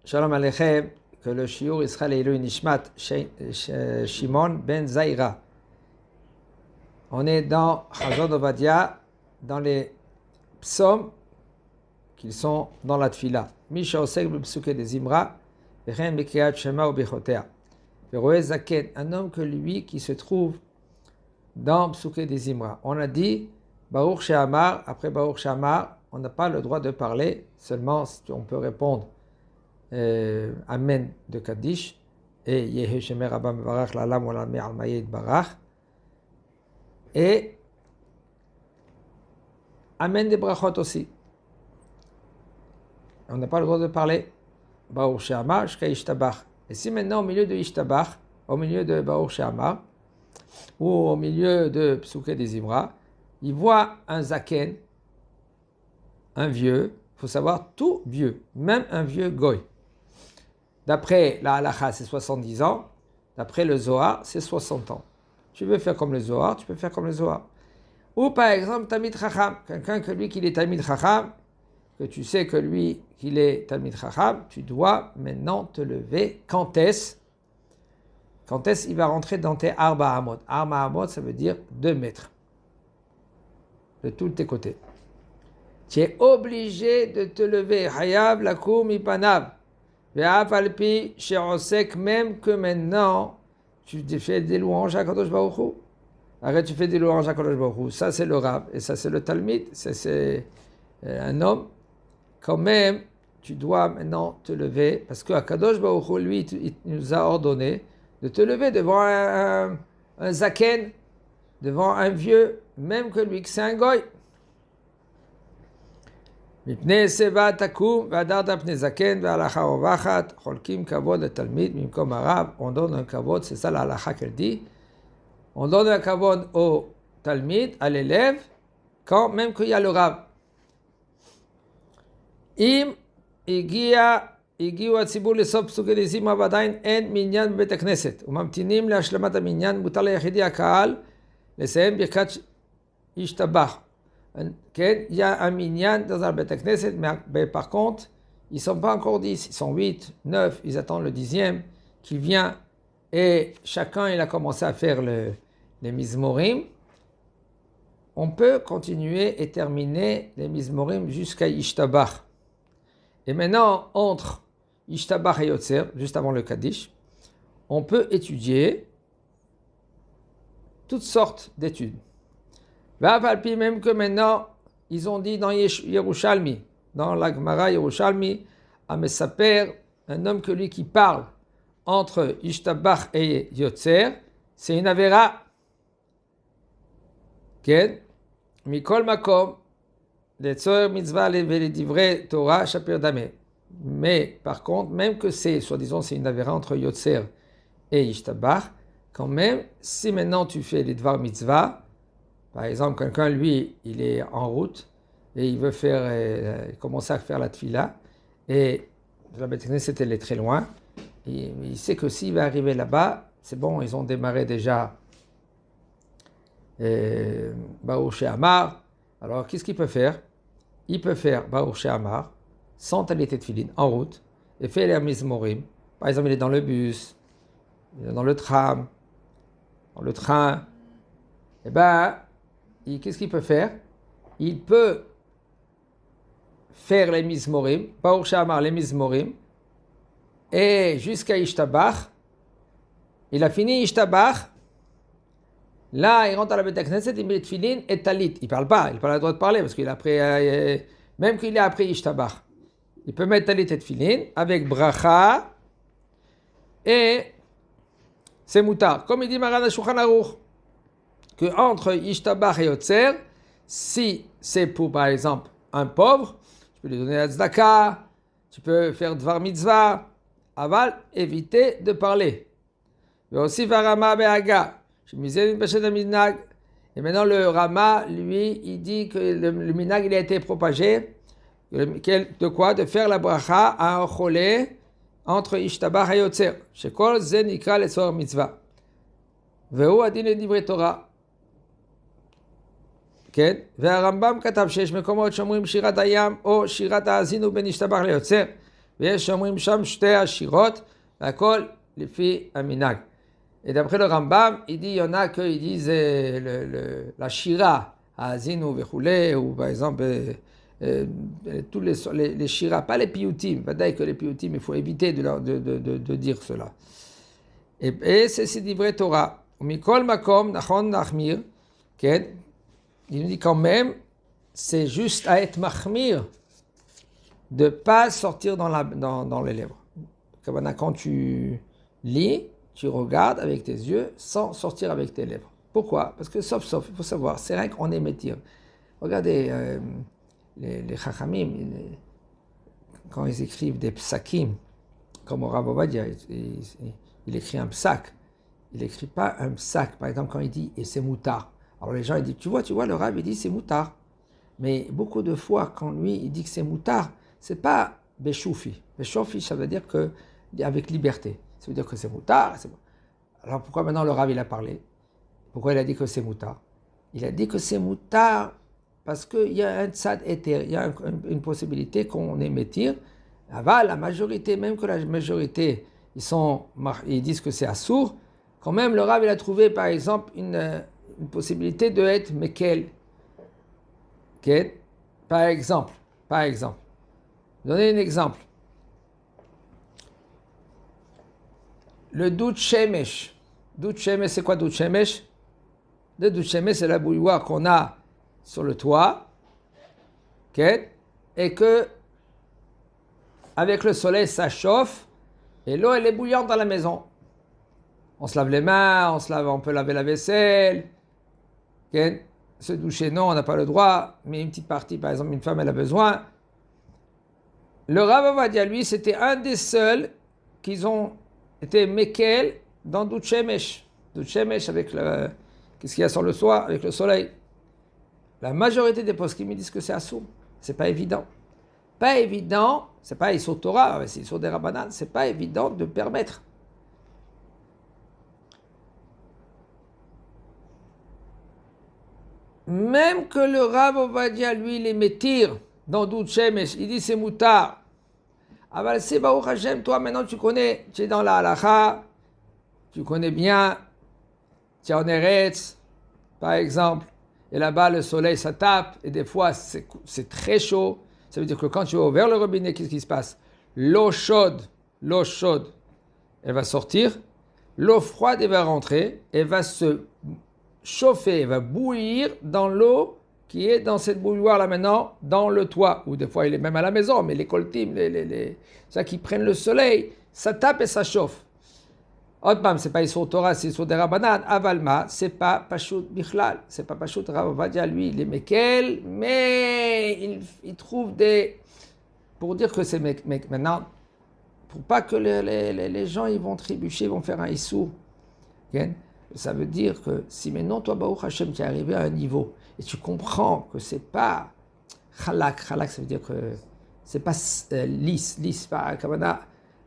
Shalom Aleichem, que le shiur Israël Eilu Nishmat Shimon ben Zaira. On est dans Chazon Ovadia, dans les psaumes qui sont dans la tfila. Misha Osek b'psuke des Imra, v'chen b'kriyat Shema ou b'chotea. Veroé Zaken, un homme que lui qui se trouve dans psuke des Imra. On a dit Baruch She'amar, après Baruch She'amar, on n'a pas le droit de parler, seulement on peut répondre Amen de Kaddish et Yehe Shemer Rabba Mevarach Lalam Olam Me'al Mayed Barach et Amen des Brachot aussi. On n'a pas le droit de parler Baruch She'amar Shka Ishtabach. Et si maintenant au milieu de Ishtabach, au milieu de Baruch She'amar ou au milieu de Psuke des Imra, il voit un Zaken, un vieux, il faut savoir tout vieux, même un vieux goy. D'après la halakha, c'est 70 ans. D'après le Zohar, c'est 60 ans. Tu veux faire comme le Zohar, tu peux faire comme le Zohar. Ou par exemple, Talmid Chacham. Quelqu'un que lui, qu'il est Talmid Chacham, que tu sais que lui, qu'il est Talmid Chacham, tu dois maintenant te lever. Quand est-ce il va rentrer dans tes Arba Hamot? Arba Hamot, ça veut dire 2 mètres. De tous tes côtés. Tu es obligé de te lever. Hayav lakum ipanav. Ve'afalpi she'osek, même que maintenant tu fais des louanges à Kadosh Baruch Hu. Arrête, tu fais des louanges à Kadosh Baruch Hu. Ça c'est le Rav et ça c'est le Talmid. C'est un homme. Quand même, tu dois maintenant te lever parce que Kadosh Baruch Hu, lui, il nous a ordonné de te lever devant un zaken, devant un vieux, même que lui, que c'est un goy. מפני שיבה תקום והדרת פני זקן והלכה רווחת חולקים כבוד לתלמיד במקום הרב. On donne un kavod, c'est ça la halakha qu'elle dit. On donne un kavod au talmid, à l'élève, quand même qu'il y a le rab. אם הגיעו הציבור לסוף פסוקי דזמרה ועדיין אין מניין בבית הכנסת וממתינים להשלמת המניין, מותר ליחידי הקהל לסיים ברכת ישתבח. Il y a un minyan dans un Beit Knesset, mais par contre, ils ne sont pas encore 10, ils sont 8, 9, ils attendent le 10e qui vient et chacun il a commencé à faire les mizmorim. On peut continuer et terminer les mizmorim jusqu'à Ishtabach. Et maintenant, entre Ishtabach et Yotzer, juste avant le Kaddish, on peut étudier toutes sortes d'études. Même que maintenant, ils ont dit dans Yerushalmi, dans la Gemara Yerushalmi, à Mesaper, un homme que lui qui parle entre Ishtabach et Yotzer, c'est une avera. Mikol makom, les tzor mitzvah les divrei Torah shapir dameh. Mais par contre, même que c'est, soi-disant, c'est une avera entre Yotzer et Ishtabach, quand même, si maintenant tu fais les dvar mitzvah, par exemple, quelqu'un, lui, il est en route et il veut commencer à faire la tfila et la Beit Knesset, elle est très loin. Et il sait que s'il va arriver là-bas, c'est bon, ils ont démarré déjà Baruch She'amar. Alors, qu'est-ce qu'il peut faire? Il peut faire Baruch She'amar sans talit et tfilin, en route, et faire les mizmorim. Par exemple, il est dans le bus, il est dans le tram, dans le train. Eh bien, qu'est-ce qu'il peut faire? Il peut faire les mizmorim, Baruch She'amar les mizmorim, et jusqu'à Ishtabach. Il a fini Ishtabach. Là, il rentre à la Beit Knesset, il met le tfilin et talit. Il ne parle pas, il n'a pas le droit de parler parce qu'il a pris, même qu'il a appris Ishtabach. Il peut mettre talit et tfilin avec bracha et c'est moutar. Comme il dit Maran HaShulchan Aruch, que entre Ishtabach et Yotzer, si c'est pour, par exemple, un pauvre, tu peux lui donner la tzedaka, tu peux faire dvar mitzvah, aval, éviter de parler. Et aussi Varama Be'aga, et maintenant le Rama, lui, il dit que le minag, il a été propagé, de quoi? De faire la bracha à un cholé entre Ishtabach et Yotzer. Shekol ze nikra letzor mitzvah. Vehu adin le divrei Torah. כן? והרמב"ם כתב שיש מקומות שאומרים שירת הים או שירת האזינו בין השתבח ליוצר ויש שאומרים שם שתי השירות, והכל לפי המנהג. Et d'après le Rambam, il dit, il y en a qui disent la shira, azinu vechule, ou par exemple, tous les shira, pas les piyutim, vadaï que les piyutim, il faut éviter de dire cela. Et c'est dit vrai Torah. Mikol makom, nachon nachmir, il nous dit quand même, c'est juste à être mahmir, de ne pas sortir dans les lèvres. Quand tu lis, tu regardes avec tes yeux sans sortir avec tes lèvres. Pourquoi? Parce que sauf, il faut savoir, c'est rien qu'on est métir. Regardez les chachamim, quand ils écrivent des psakim, comme au Rav Ovadia, il écrit un psak. Il n'écrit pas un psak. Par exemple, quand il dit « et c'est moutard ». Alors les gens ils disent « tu vois, le Rav il dit c'est moutard ». Mais beaucoup de fois, quand lui il dit que c'est moutard, c'est pas béchoufi. Béchoufi, ça veut dire que avec liberté. Ça veut dire que c'est moutard. Alors pourquoi maintenant le Rav il a parlé? Pourquoi il a dit que c'est moutard? Il a dit que c'est moutard parce qu'il y a un tzad éther, il y a une possibilité qu'on émettir. Aval, la majorité, même que la majorité, ils disent que c'est assour. Quand même, le Rav il a trouvé par exemple une possibilité de être mekel. Okay? Par exemple, donnez un exemple. Le dout shemesh. Dout shemesh, c'est quoi dout shemesh? Le dout shemesh, c'est la bouilloire qu'on a sur le toit. Okay? Et que, avec le soleil, ça chauffe. Et l'eau, elle est bouillante dans la maison. On se lave les mains, on peut laver la vaisselle. Okay? Se doucher, non, on n'a pas le droit. Mais une petite partie, par exemple, une femme, elle a besoin. Le Rav Ovadia, lui, c'était un des seuls qu'ils ont était Mekel dans Dout Shemesh. Dout Shemesh avec qu'est-ce qu'il y a sur le toit avec le soleil. La majorité des poskim me disent que c'est assourd. C'est pas évident. Pas évident, c'est pas Issur Torah, c'est Issur des Rabbanan, c'est pas évident de permettre. Même que le Rav Ovadia, lui, les métire dans Dout Shemesh, il dit c'est moutard. Ah c'est Baruch Hashem, toi maintenant tu connais, tu es dans la halacha, tu connais bien, tu es en Eretz, par exemple, et là-bas le soleil ça tape, et des fois c'est très chaud, ça veut dire que quand tu vas ouvrir le robinet, qu'est-ce qui se passe? L'eau chaude, elle va sortir, l'eau froide elle va rentrer, elle va se chauffer, elle va bouillir dans l'eau qui est dans cette bouilloire là maintenant, dans le toit, ou des fois il est même à la maison, mais les coltim, ça qui prennent le soleil, ça tape et ça chauffe. Otbam, c'est pas Issur Torah, c'est Issur des Rabbanan. Avalma, c'est pas Pashut Bichlal, c'est pas Pashut. Rav Ovadia, lui, il est Mekel, mais il trouve pour dire que c'est maintenant, pour pas que les gens ils vont trébucher, ils vont faire un Issur. Ça veut dire que si maintenant toi, Baruch Hashem, tu es arrivé à un niveau, et tu comprends que c'est pas chalak, ça veut dire que c'est pas lisse, pas kavana.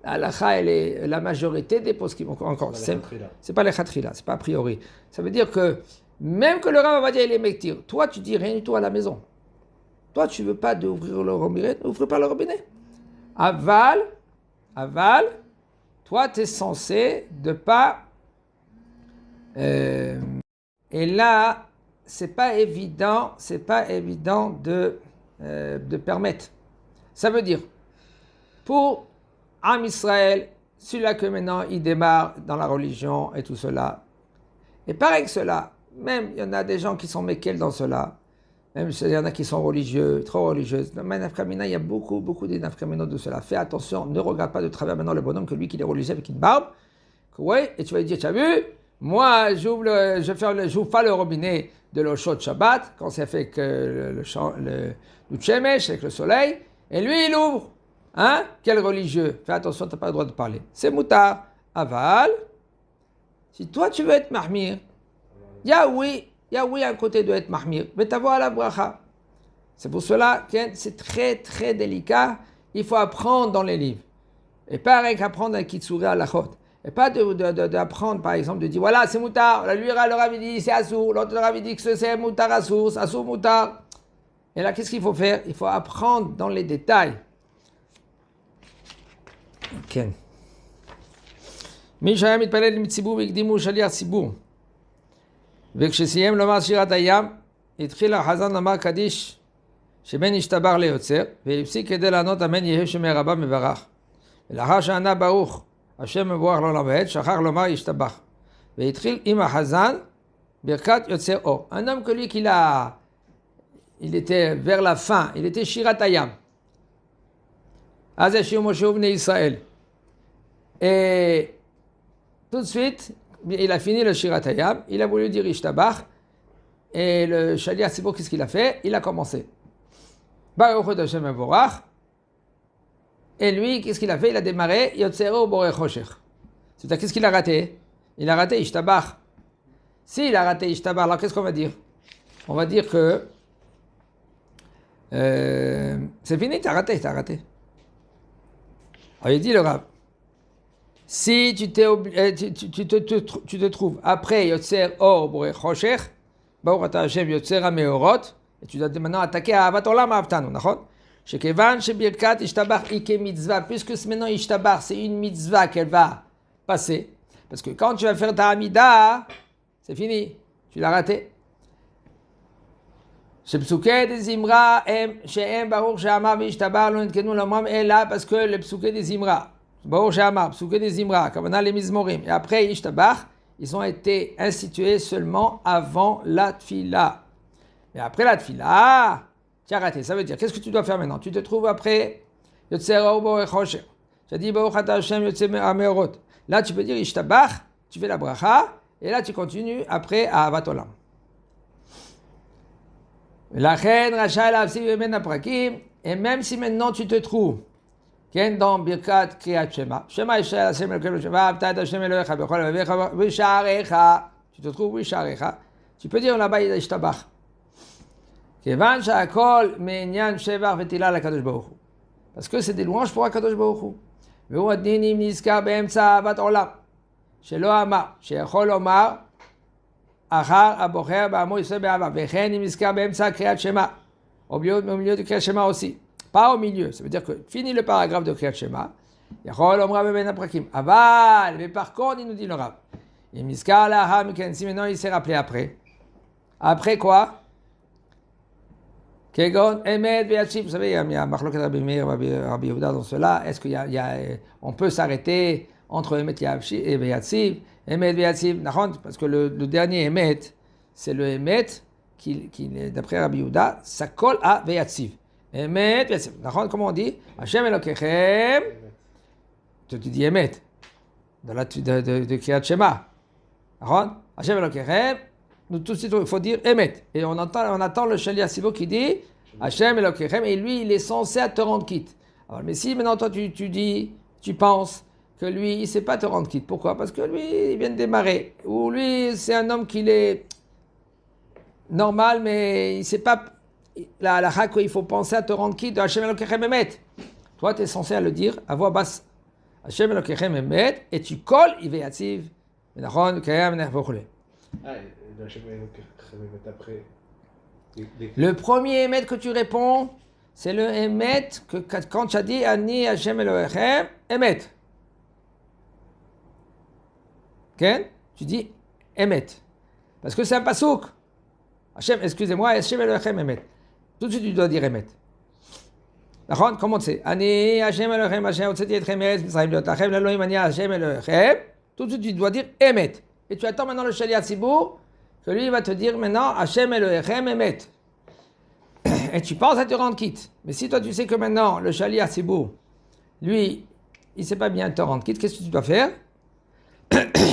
La majorité des postes qui vont encore, c'est pas les khatrila, c'est pas a priori. Ça veut dire que même que le Rav va dire il est mektir, toi tu dis rien du tout à la maison. Toi tu veux pas d'ouvrir le robinet, n'ouvre pas le robinet. Aval, toi tu es censé de pas. Et là, c'est pas évident de permettre. Ça veut dire, pour Am Israël, celui-là que maintenant il démarre dans la religion et tout cela, et pareil que cela, même il y en a des gens qui sont méquels dans cela, même il y en a qui sont religieux, trop religieuses. Dans Nafkamina, il y a beaucoup de Nafkamina de cela. Fais attention, ne regarde pas de travers maintenant le bonhomme que lui qui est religieux avec une barbe, et tu vas lui dire, tu as vu? Moi, j'ouvre pas le robinet de l'eau chaude Shabbat, quand c'est fait que le Shemesh, avec le soleil, et lui, il ouvre. Hein? Quel religieux? Fais attention, tu n'as pas le droit de parler. C'est moutard. Aval. Si toi, tu veux être mahmir, il y a oui un côté de être mahmir, mais t'avoir la bracha. C'est pour cela que c'est très, très délicat. Il faut apprendre dans les livres. Et pareil qu'apprendre un kitsuri à la chôte. Et pas d'apprendre, par exemple, de dire, voilà, c'est moutard. Lui, le Rav dit, c'est assour. L'autre, le Rav dit que c'est moutard, assour, moutard. Et là, qu'est-ce qu'il faut faire? Il faut apprendre dans les détails. כן. מי שהיה מתפלל עם ציבור והקדימו שליח ציבור. וכשסיים לומר שירת הים, התחיל החזן לומר קדיש שבין השתבח ליוצר, והפסיק כדי לענות אמן יהי שמרבה מברך. ולאחר שענה ברוך, השם מבורך לעולם ועד, שכח לומר ישתבח. והתחיל עם החזן ברכת יוצר אור. Un homme que lui il était vers la fin, il était שירת הים. אז זה שיר משה ובני ישראל. Et tout de suite, il a fini le שירת הים, il a voulu dire ישתבח, et le shaliach tzibur, qu'est-ce qu'il a fait? Il a commencé. Baruch Hu Hashem Mevorach. Et lui, qu'est-ce qu'il a fait? Il a démarré Yotzero Borei Choshech. C'est-à-dire, qu'est-ce qu'il a raté? Il a raté Ishtabach. S'il a raté Ishtabach, alors qu'est-ce qu'on va dire? On va dire que c'est fini, t'as raté. Alors il dit le Rav, si tu te trouves après Yotzer Or Borei Choshech, Baruch Ata Hashem Yotzer HaMeorot, et tu dois maintenant attaquer à Ahavat Olam Ahavtanu, d'accord? Shekevan Shebirkat Ishtabach Ike Mitzvah, puisque maintenant Ishtabach c'est une mitzvah qu'elle va passer, parce que quand tu vas faire ta Hamida, c'est fini, tu l'as raté. Shepsuke des Zimra, Shehem Baruch Shehamar Vishtabach Lo Nitkenu Lomram, est là parce que le Psuke des Zimra, Baruch Shehamar, Psuke des Zimra, Kavanah les Mizmorim, et après Ishtabach, ils ont été institués seulement avant la Tfila. Mais après la Tfila, tu as raté. Ça veut dire, qu'est-ce que tu dois faire maintenant? Tu te trouves après Yotzer Or Borei Choshech. Tu as dit Baruch Ata Hashem Yotzer HaMeorot. Là, tu peux dire Ishtabach, tu fais la bracha, et là, tu continues après à Ahavat Olam. Lachen Rachai La'afsiv Yemen HaPrakim. Et même si maintenant tu te trouves dans Birkat Kriyat Shema, Shema Yisrael Hashem Elokeinu Shema, Avta et Hashem Elohecha Bechol Levavecha V'Sharecha. Tu te trouves V'Sharecha. Tu peux dire là-bas Ishtabach. Kevan Sha'akol Me'inyan Shevach V'Tila LaKadosh Baruch Hu. Parce que c'est des louanges pour HaKadosh Baruch Hu. Ve'hu adninim nizkar be'emtza Ahavat Olam. Shelo amar, sheyachol lomar, achar abocher ba'amo yisrael be'ava. Ve'chen im nizkar be'emtza Kriyat Shema. Au milieu de Kriyat Shema aussi. Pas au milieu. Ça veut dire que fini le paragraphe de Kriyat Shema. Yachol omra be'ben aprakim. Aval, mais par contre, il nous dit le Rav. Im nizkar la'achar miken. Si maintenant il s'est rappelé après. Après quoi? Kegon, Emet, Be'atziv. Vous savez, il y a Machloket Rabbi Meir, Rabbi Yehuda dans cela. Est-ce on peut s'arrêter entre Emet et Be'atziv? Emet, Be'atziv, parce que le dernier Emet, c'est le Emet qui d'après Rabbi Yehuda, ça colle à Be'atziv. Emet, Be'atziv. Comment on dit? Hashem Elokechem. Tu dis Emet. De Kriyat Shema. Hashem Elokechem. Nous tout de suite, il faut dire Emet. Et on attend le Shaliach Tzibur qui dit Hashem Elokechem, et lui, il est censé te rendre quitte. Alors, mais si maintenant toi tu penses que lui, il ne sait pas te rendre quitte. Pourquoi? Parce que lui, il vient de démarrer. Ou lui, c'est un homme qui est normal, mais il ne sait pas la halakha qu'il faut penser à te rendre quitte de Hashem Elokechem Emet. Toi, tu es censé le dire à voix basse. Hashem Elokechem Emet, et tu colles Iveyativ. Le premier émet que tu réponds, c'est le émet que quand tu as dit Ani Hashem Elohechem, émet. Okay? Tu dis émet. Parce que c'est un pasouk. Hashem, excusez-moi, Hashem Elohechem émet. Tout de suite tu dois dire émet. D'accord? Comment c'est? Ani Hashem Elohechem, Hashem Otzeti Etchem Eretz Mitzrayim Leotachem Leloim Ani Hashem Elohechem. Tout de suite tu dois dire émet. Et tu attends maintenant le Shaliach Tzibur, que lui il va te dire maintenant Hashem Elohechem Emet. Et tu penses à te rendre quitte. Mais si toi tu sais que maintenant le Shaliach Tzibur, lui, il ne sait pas bien te rendre quitte, qu'est-ce que tu dois faire?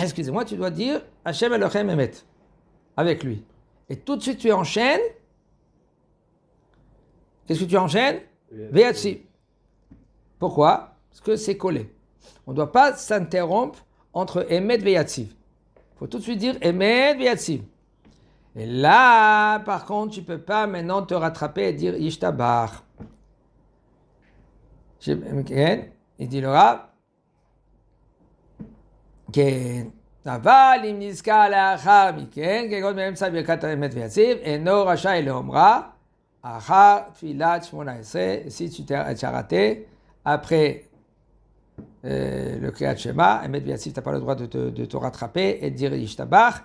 Excusez-moi, tu dois dire Hashem Elohechem Emet avec lui. Et tout de suite tu enchaînes. Qu'est-ce que tu enchaînes? Ve'atziv. Pourquoi? Parce que c'est collé. On ne doit pas s'interrompre entre Emet et Ve'atziv. Il faut tout de suite dire Emet Ve'atziv. Et là, par contre, tu ne peux pas maintenant te rattraper et dire Yishtabach. Il dit le Rav, אבל אם נזכר לאחר מכן, כגון באמצע ברכת האמת ויציב, אינו רשאי לאומרה, אחר תפילת 18, si tu as raté, après le Kriyat Shema, Emet V'Yatzif, tu n'as pas le droit de te rattraper et de dire Yishtabach.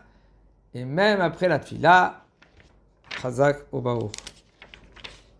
Et même après la Tfila, Chazak au Baruch.